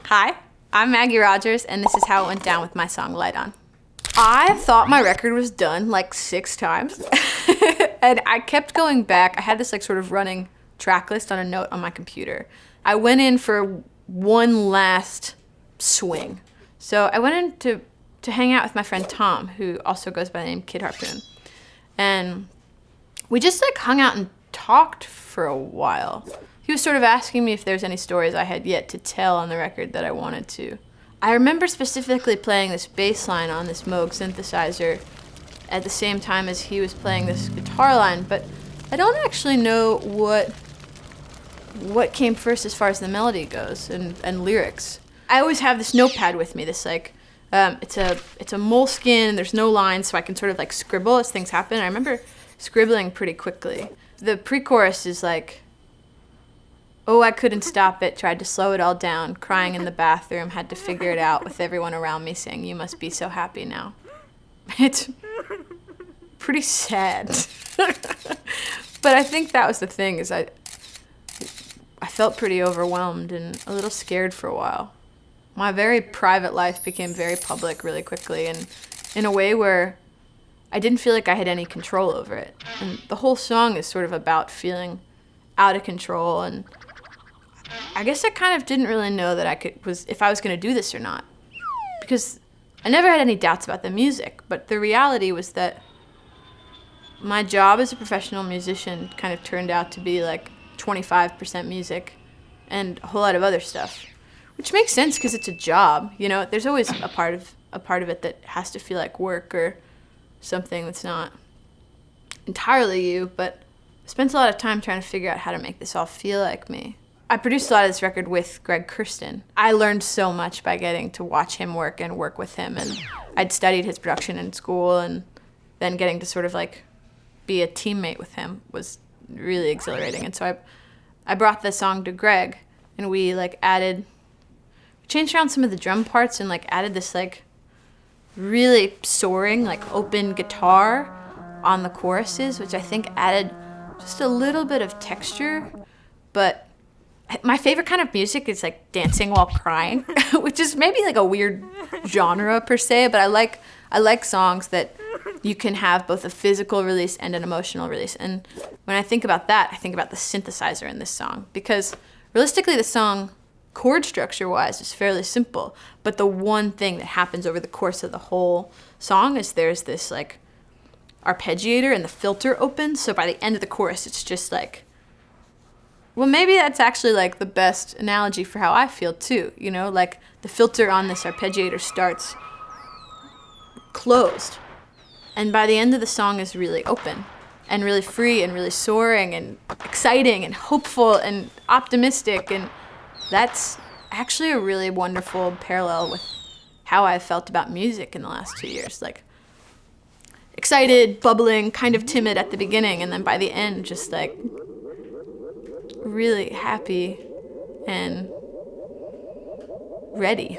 Hi, I'm Maggie Rogers, and this is how it went down with my song Light On. I thought my record was done like 6 times, and I kept going back. I had this like sort of running track list on a note on my computer. I went in for one last swing. So I went in to hang out with my friend Tom, who also goes by the name Kid Harpoon. And we just like hung out and talked for a while. He was sort of asking me if there's any stories I had yet to tell on the record that I wanted to. I remember specifically playing this bass line on this Moog synthesizer at the same time as he was playing this guitar line, but I don't actually know what came first as far as the melody goes and lyrics. I always have this notepad with me, this like, it's a moleskin, there's no lines, so I can sort of like scribble as things happen. I remember scribbling pretty quickly. The pre-chorus is like, oh, I couldn't stop it, tried to slow it all down, crying in the bathroom, had to figure it out with everyone around me saying, you must be so happy now. It's pretty sad. But I think that was the thing, is I felt pretty overwhelmed and a little scared for a while. My very private life became very public really quickly, and in a way where I didn't feel like I had any control over it. And the whole song is sort of about feeling out of control, and I guess I kind of didn't really know that if I was going to do this or not, because I never had any doubts about the music, but the reality was that my job as a professional musician kind of turned out to be like 25% music and a whole lot of other stuff, which makes sense because it's a job. You know, there's always a part of it that has to feel like work or something that's not entirely you, but I spent a lot of time trying to figure out how to make this all feel like me. I produced a lot of this record with Greg Kurstin. I learned so much by getting to watch him work and work with him, and I'd studied his production in school, and then getting to sort of like be a teammate with him was really exhilarating. And so I brought the song to Greg, and we changed around some of the drum parts and like added this like really soaring like open guitar on the choruses, which I think added just a little bit of texture. But my favorite kind of music is like dancing while crying, which is maybe like a weird genre per se, but I like songs that you can have both a physical release and an emotional release. And when I think about that, I think about the synthesizer in this song, because realistically the song, chord structure-wise, is fairly simple, but the one thing that happens over the course of the whole song is there's this like arpeggiator and the filter opens, so by the end of the chorus it's just like, well, maybe that's actually like the best analogy for how I feel too, you know, like the filter on this arpeggiator starts closed, and by the end of the song is really open and really free and really soaring and exciting and hopeful and optimistic, and that's actually a really wonderful parallel with how I've felt about music in the last 2 years. Like excited, bubbling, kind of timid at the beginning, and then by the end just like really happy and ready.